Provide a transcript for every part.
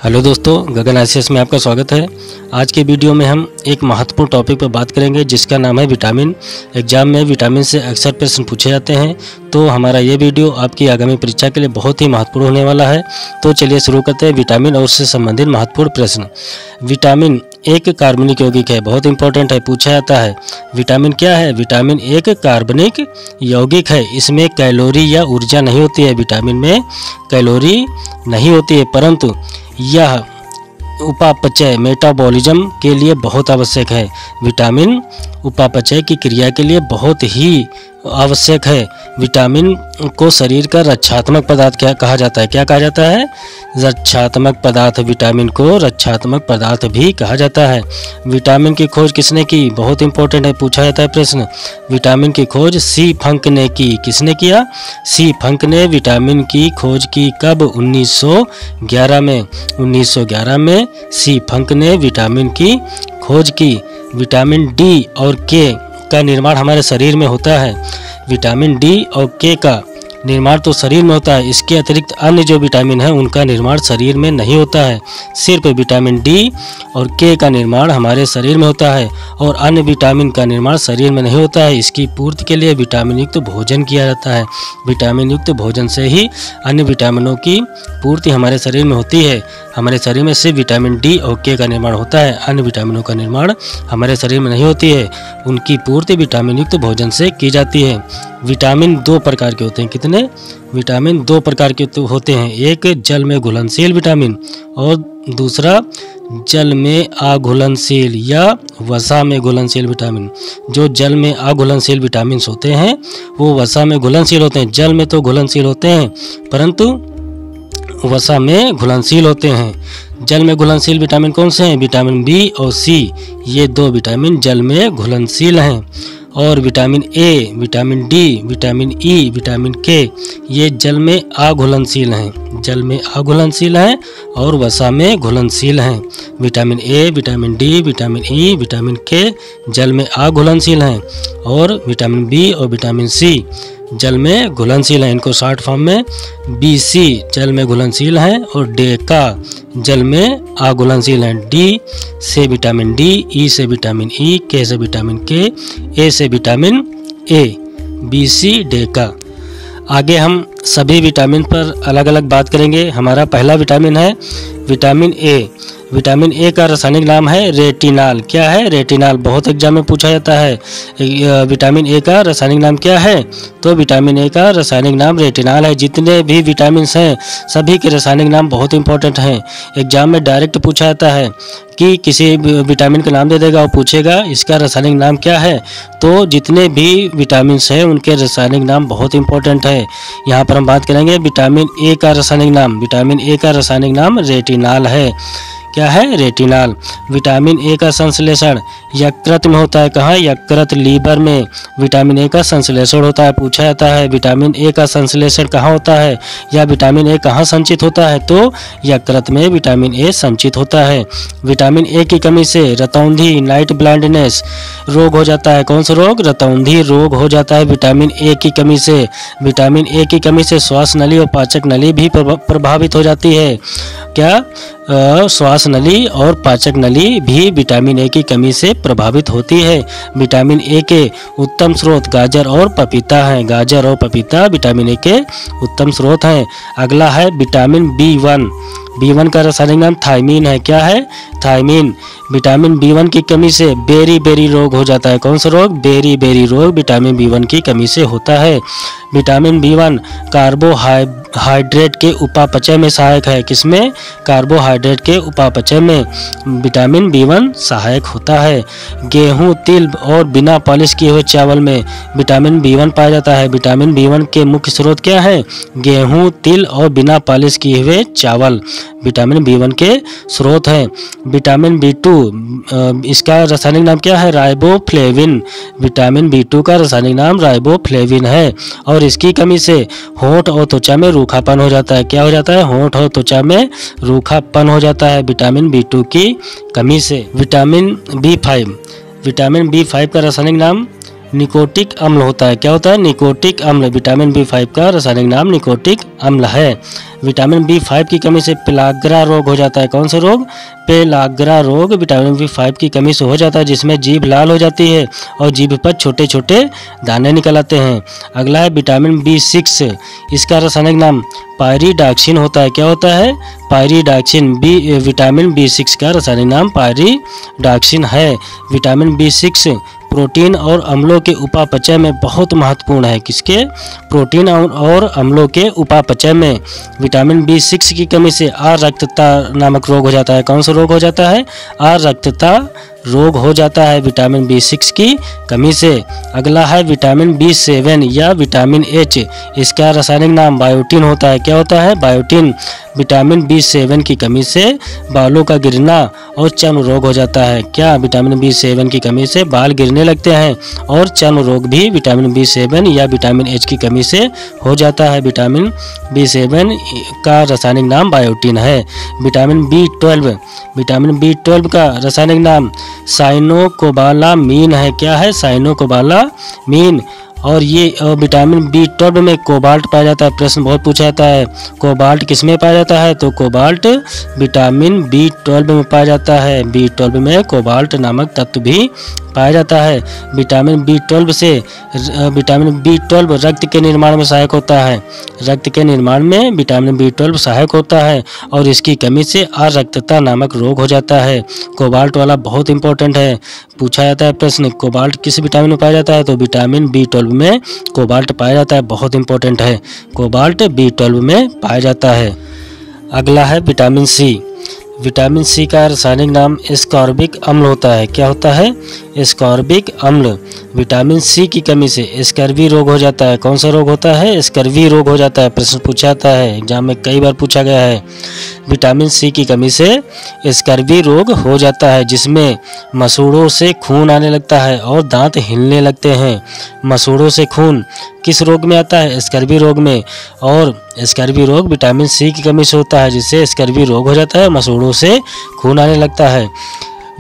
Hello दोस्तों, गगन ICS में आपका स्वागत है। आज के वीडियो में हम एक महत्वपूर्ण टॉपिक पर बात करेंगे जिसका नाम है विटामिन। एग्जाम में विटामिन से अक्सर प्रश्न पूछे जाते हैं, तो हमारा ये वीडियो आपकी आगामी परीक्षा के लिए बहुत ही महत्वपूर्ण होने वाला है। तो चलिए शुरू करते हैं विटामिन और उससे संबंधित महत्वपूर्ण प्रश्न। विटामिन एक कार्बनिक यौगिक है, बहुत इंपॉर्टेंट है, पूछा जाता है। विटामिन क्या है? विटामिन एक कार्बनिक यौगिक है। इसमें कैलोरी या ऊर्जा नहीं होती है। विटामिन में कैलोरी नहीं होती है, परंतु यह उपापचय मेटाबॉलिज्म के लिए बहुत आवश्यक है। विटामिन उपापचय की क्रिया के लिए बहुत ही आवश्यक है। विटामिन को शरीर का रक्षात्मक पदार्थ क्या कहा जाता है? क्या कहा जाता है? रक्षात्मक पदार्थ। विटामिन को रक्षात्मक पदार्थ भी कहा जाता है। विटामिन की खोज किसने की? बहुत इंपॉर्टेंट है, पूछा जाता है प्रश्न। विटामिन की खोज सी फंक ने की। किसने किया? सी फंक ने विटामिन की खोज की। कब? 1911 में। 1911 में सी फंक ने विटामिन की खोज की। विटामिन डी और के का निर्माण हमारे शरीर में होता है। विटामिन डी और के का निर्माण तो शरीर में होता है, इसके अतिरिक्त अन्य जो विटामिन है उनका निर्माण शरीर में नहीं होता है। सिर्फ विटामिन डी और के का निर्माण हमारे शरीर में होता है और अन्य विटामिन का निर्माण शरीर में नहीं होता है। इसकी पूर्ति के लिए विटामिन युक्त भोजन किया जाता है। विटामिन युक्त भोजन से ही अन्य विटामिनों की पूर्ति हमारे शरीर में होती है। हमारे शरीर में सिर्फ विटामिन डी और के का निर्माण होता है, अन्य विटामिनों का निर्माण हमारे शरीर में नहीं होती है। उनकी पूर्ति विटामिन युक्त भोजन से की जाती है। विटामिन दो प्रकार के होते हैं। कितने? विटामिन दो प्रकार के होते हैं। एक जल में घुलनशील विटामिन और दूसरा जल में अघुलनशील या वसा में घुलनशील विटामिन। जो जल में अघुलनशील विटामिन होते हैं वो वसा में घुलनशील होते हैं। जल में तो घुलनशील होते हैं परंतु वसा में घुलनशील होते हैं। जल में घुलनशील विटामिन कौन से हैं? विटामिन बी और सी, ये दो विटामिन जल में घुलनशील हैं। और vitamin A, vitamin D, vitamin E, vitamin के, ये जल में अघुलनशील हैं। जल में अघुलनशील हैं और वसा में घुलनशील हैं। Vitamin A, vitamin D, vitamin E, vitamin के जल में अघुलनशील हैं और विटामिन बी और विटामिन सी जल में घुलनशील हैं। इनको शॉर्ट फॉर्म में BC जल में घुलनशील हैं और डेका जल में अघुलनशील हैं। डी से विटामिन डी, ई से विटामिन ई, के से विटामिन के, ए से विटामिन ए, BC डेका। आगे हम सभी विटामिन पर अलग अलग बात करेंगे। हमारा पहला विटामिन है विटामिन ए। विटामिन ए का रासायनिक नाम है रेटिनाल। क्या है? रेटिनाल। बहुत एग्जाम में पूछा जाता है विटामिन ए का रासायनिक नाम क्या है? तो विटामिन ए का रासायनिक नाम रेटिनाल है। जितने भी विटामिन हैं सभी के रासायनिक नाम बहुत इंपॉर्टेंट हैं। एग्जाम में डायरेक्ट पूछा जाता है कि किसी विटामिन का नाम दे देगा और पूछेगा इसका रासायनिक नाम क्या है। तो जितने भी विटामिन हैं उनके रासायनिक नाम बहुत इंपॉर्टेंट है। यहाँ पर हम बात करेंगे विटामिन ए का रासायनिक नाम। विटामिन ए का रासायनिक नाम रेटिनाल है। क्या है? रेटिनाल। विटामिन ए का संश्लेषण यकृत में होता है। कहाँ? यकृत, लीवर में विटामिन ए का संश्लेषण होता है। पूछा जाता है विटामिन ए का संश्लेषण कहाँ होता है या विटामिन ए कहाँ संचित होता है? तो यकृत में विटामिन ए संचित होता है। विटामिन ए की कमी से रतौंधी, नाइट ब्लाइंडनेस रोग हो जाता है। कौन सा रोग? रतौंधी रोग हो जाता है विटामिन ए की कमी से। विटामिन ए की कमी से श्वास नली और पाचक नली भी प्रभावित हो जाती है। क्या? श्वास नली और पाचक नली भी विटामिन ए की कमी से प्रभावित होती है। विटामिन ए के उत्तम स्रोत गाजर और पपीता हैं। गाजर और पपीता विटामिन ए के उत्तम स्रोत हैं। अगला है विटामिन B1। B1 का रासायनिक नाम थायमीन है। क्या है? थायमीन। विटामिन B1 की कमी से बेरी रोग हो जाता है। कौन सा रोग? बेरी रोग विटामिन B1 की कमी से होता है। विटामिन B1 कार्बोहाइड्रेट के उपापचय में सहायक है। किसमें? कार्बोहाइड्रेट के उपापचय में विटामिन B1 सहायक होता है। गेहूं, तिल और बिना पॉलिश किए हुए चावल में विटामिन B1 पाया जाता है। विटामिन B1 के मुख्य स्रोत क्या है? गेहूं, तिल और बिना पॉलिश किए हुए चावल विटामिन B1 के स्रोत हैं। विटामिन B2 इसका रासायनिक नाम क्या है? राइबोफ्लेविन। विटामिन B2 का रासायनिक नाम राइबोफ्लेविन है और इसकी कमी से होंठ और त्वचा में रूखापन हो जाता है। क्या हो जाता है? होंठ और त्वचा में रूखापन हो जाता है विटामिन B2 की कमी से। विटामिन B5 का रासायनिक नाम निकोटिक अम्ल होता है। क्या होता है? निकोटिक अम्ल। विटामिन B5 का रासायनिक नाम निकोटिक अम्ल है। विटामिन B5 की कमी से पेलाग्रा रोग हो जाता है। कौन सा रोग? पेलाग्रा रोग विटामिन B5 की कमी से हो जाता है, जिसमें जीभ लाल हो जाती है और जीभ पर छोटे छोटे दाने निकल आते हैं। अगला है विटामिन B6। इसका रासायनिक नाम पायरिडॉक्सिन होता है। क्या होता है? पायरिडॉक्सिन। विटामिन B6 का रासायनिक नाम पायरिडॉक्सिन है। विटामिन B6 प्रोटीन और अम्लों के उपापचय में बहुत महत्वपूर्ण है। किसके? प्रोटीन और अम्लों के उपापचय में। विटामिन B6 की कमी से आरक्तता नामक रोग हो जाता है। कौन सा रोग हो जाता है? आरक्तता रोग हो जाता है विटामिन B6 की कमी से। अगला है विटामिन B7 या विटामिन H। इसका रासायनिक नाम बायोटिन होता है। क्या होता है? बायोटिन। विटामिन B7 की कमी से बालों का गिरना और चर्म रोग हो जाता है। क्या? विटामिन B7 की कमी से बाल गिरने लगते हैं और चर्म रोग भी विटामिन B7 या विटामिन H की कमी से हो जाता है। विटामिन B7 का रासायनिक नाम बायोटिन है। Vitamin B12। विटामिन B12 का रासायनिक नाम साइनोकोबालामीन है। क्या है? साइनोकोबालामीन। और ये विटामिन B12 में कोबाल्ट पाया जाता है। प्रश्न बहुत पूछा जाता है, कोबाल्ट किसमें पाया जाता है? तो कोबाल्ट विटामिन B12 में पाया जाता है। B12 में कोबाल्ट नामक तत्व भी पाया जाता है। विटामिन B12 रक्त के निर्माण में सहायक होता है। रक्त के निर्माण में विटामिन B12 सहायक होता है और इसकी कमी से अरक्तता नामक रोग हो जाता है। कोबाल्ट वाला बहुत इंपॉर्टेंट है, पूछा जाता है प्रश्न। कोबाल्ट किस विटामिन में पाया जाता है? तो विटामिन B12 में कोबाल्ट पाया जाता है। बहुत इंपॉर्टेंट है, कोबाल्ट B12 में पाया जाता है। अगला है विटामिन C। विटामिन C का रासायनिक नाम एस्कॉर्बिक अम्ल होता है। क्या होता है? एस्कॉर्बिक अम्ल। विटामिन C की कमी से स्कर्वी रोग हो जाता है। कौन सा रोग होता है? स्कर्वी रोग हो जाता है। प्रश्न पूछा जाता है, एग्जाम में कई बार पूछा गया है। विटामिन C की कमी से स्कर्वी रोग हो जाता है, जिसमें मसूड़ों से खून आने लगता है और दांत हिलने लगते हैं। मसूड़ों से खून किस रोग में आता है? स्कर्वी रोग में। और स्कर्वी रोग विटामिन C की कमी से होता है, जिससे स्कर्वी रोग हो जाता है, मसूड़ों से खून आने लगता है।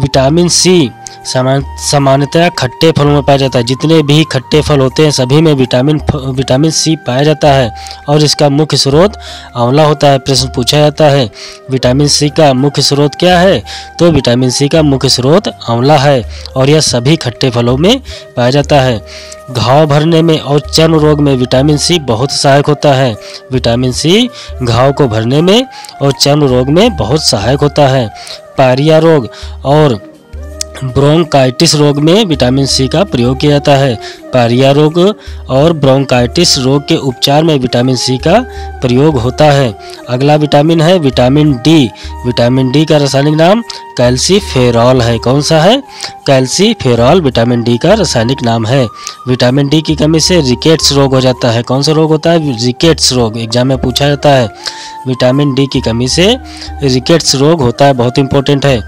विटामिन C सामान्यतः खट्टे फलों में पाया जाता है। जितने भी खट्टे फल होते हैं सभी में विटामिन C पाया जाता है और इसका मुख्य स्रोत आंवला होता है। प्रश्न पूछा जाता है, विटामिन C का मुख्य स्रोत क्या है? तो विटामिन C का मुख्य स्रोत आंवला है और यह सभी खट्टे फलों में पाया जाता है। घाव भरने में और चर्म रोग में विटामिन C बहुत सहायक होता है। विटामिन C घाव को भरने में और चर्म रोग में बहुत सहायक होता है। पायरिया रोग और ब्रोंकाइटिस रोग में विटामिन C का प्रयोग किया जाता है। पायरिया रोग और ब्रोंकाइटिस रोग के उपचार में विटामिन C का प्रयोग होता है। अगला विटामिन है विटामिन D। विटामिन D का रासायनिक नाम कैल्सीफेरॉल है। कौन सा है? कैल्सीफेरॉल विटामिन D का रासायनिक नाम है। विटामिन D की कमी से रिकेट्स रोग हो जाता है। कौन सा रोग होता है? रिकेट्स रोग, एग्जाम में पूछा जाता है। विटामिन D की कमी से रिकेट्स रोग होता है, बहुत इंपॉर्टेंट है।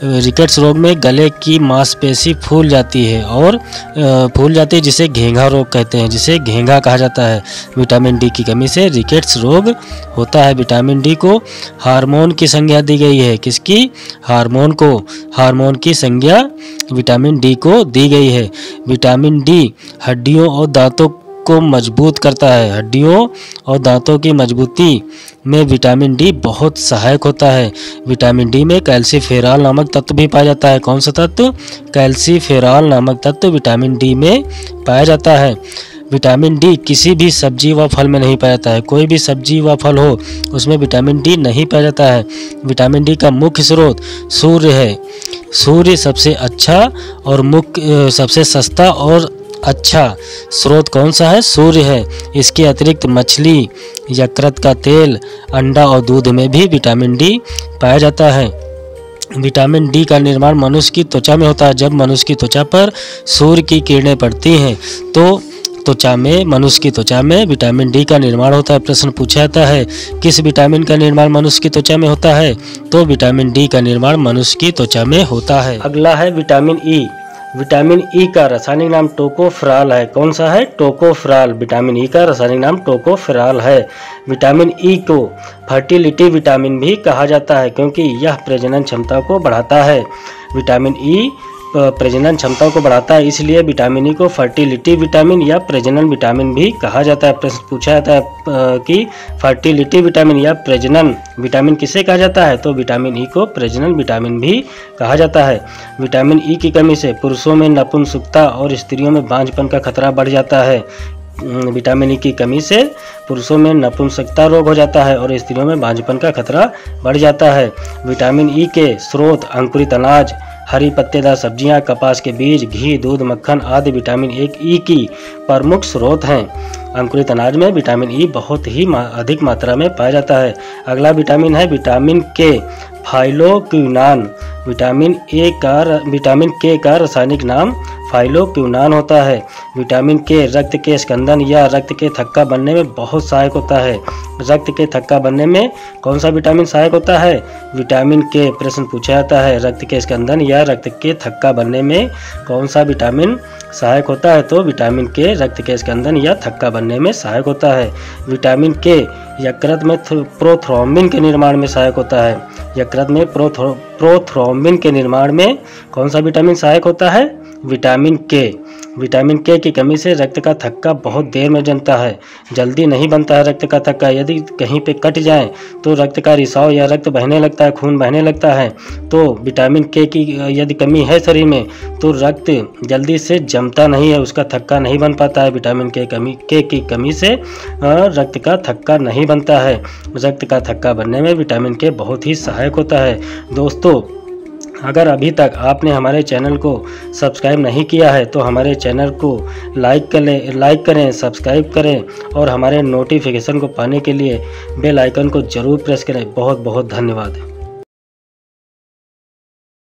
रिकेट्स रोग में गले की मांसपेशी फूल जाती है जिसे घेंघा रोग कहते हैं, जिसे घेंघा कहा जाता है। विटामिन D की कमी से रिकेट्स रोग होता है। विटामिन D को हार्मोन की संज्ञा दी गई है। किसकी? हार्मोन की संज्ञा विटामिन D को दी गई है। विटामिन D हड्डियों और दांतों को मजबूत करता है। हड्डियों और दांतों की मजबूती में विटामिन D बहुत सहायक होता है। विटामिन D में कैल्सीफेरॉल नामक तत्व भी पाया जाता है। कौन सा तत्व? कैल्सीफेरॉल नामक तत्व विटामिन D में पाया जाता है। विटामिन D किसी भी सब्जी व फल में नहीं पाया जाता है। कोई भी सब्जी व फल हो उसमें विटामिन D नहीं पाया जाता है। विटामिन D का मुख्य स्रोत सूर्य है। सूर्य सबसे अच्छा और सबसे सस्ता और अच्छा स्रोत कौन सा है? सूर्य है। इसके अतिरिक्त मछली, यकृत का तेल, अंडा और दूध में भी विटामिन D पाया जाता है। विटामिन D का निर्माण मनुष्य की त्वचा में होता है। जब मनुष्य की त्वचा पर सूर्य की किरणें पड़ती हैं तो मनुष्य की त्वचा में विटामिन D का निर्माण होता है। प्रश्न पूछा जाता है, किस विटामिन का निर्माण मनुष्य की त्वचा में होता है? तो विटामिन D का निर्माण मनुष्य की त्वचा में होता है। अगला है विटामिन E। विटामिन E का रासायनिक नाम टोकोफेरॉल है। कौन सा है? टोकोफेरॉल। विटामिन E का रासायनिक नाम टोकोफेरॉल है। विटामिन E को फर्टिलिटी विटामिन भी कहा जाता है क्योंकि यह प्रजनन क्षमता को बढ़ाता है। विटामिन E प्रजनन क्षमता को बढ़ाता है, इसलिए विटामिन ई को फर्टिलिटी विटामिन या प्रजनन विटामिन भी कहा जाता है। प्रश्न पूछा जाता है कि फर्टिलिटी विटामिन या प्रजनन विटामिन किसे कहा जाता है, तो विटामिन ई को प्रजनन विटामिन भी कहा जाता है। विटामिन ई की कमी से पुरुषों में नपुंसकता और स्त्रियों में बांझपन का खतरा बढ़ जाता है। विटामिन ई की कमी से पुरुषों में नपुंसकता रोग हो जाता है और स्त्रियों में बांझपन का खतरा बढ़ जाता है। विटामिन ई के स्रोत अंकुरित अनाज, हरी पत्तेदार सब्जियां, कपास के बीज, घी, दूध, मक्खन आदि विटामिन ई की प्रमुख स्रोत हैं। अंकुरित अनाज में विटामिन ई बहुत ही अधिक मात्रा में पाया जाता है। अगला विटामिन है विटामिन के, फाइलोक्विनान। विटामिन के का रासायनिक नाम फाइलोक्विनान होता है। विटामिन के रक्त के स्कंदन या रक्त के थक्का बनने में बहुत सहायक होता है। रक्त के थक्का बनने में कौन सा विटामिन सहायक होता है? विटामिन के। प्रश्न पूछा जाता है रक्त के स्कंदन या रक्त के थक्का बनने में कौन सा विटामिन सहायक होता है, तो विटामिन के रक्त के स्कंदन या थक्का बनने में सहायक होता है। विटामिन के यकृत में प्रोथ्रोम्बिन के निर्माण में सहायक होता है। यकृत में प्रोथ्रोम्बिन के निर्माण में कौन सा विटामिन सहायक होता है? विटामिन के। विटामिन के की कमी से रक्त का थक्का बहुत देर में जमता है, जल्दी नहीं बनता है रक्त का थक्का। यदि कहीं पे कट जाए तो रक्त का रिसाव या रक्त बहने लगता है, खून बहने लगता है। तो विटामिन के की यदि कमी है शरीर में तो रक्त जल्दी से जमता नहीं है, उसका थक्का नहीं बन पाता है। विटामिन के की कमी से रक्त का थक्का नहीं बनता है। रक्त का थक्का बनने में विटामिन के बहुत ही सहायक होता है। दोस्तों, अगर अभी तक आपने हमारे चैनल को सब्सक्राइब नहीं किया है तो हमारे चैनल को लाइक करें, सब्सक्राइब करें और हमारे नोटिफिकेशन को पाने के लिए बेल आइकन को ज़रूर प्रेस करें। बहुत बहुत धन्यवाद।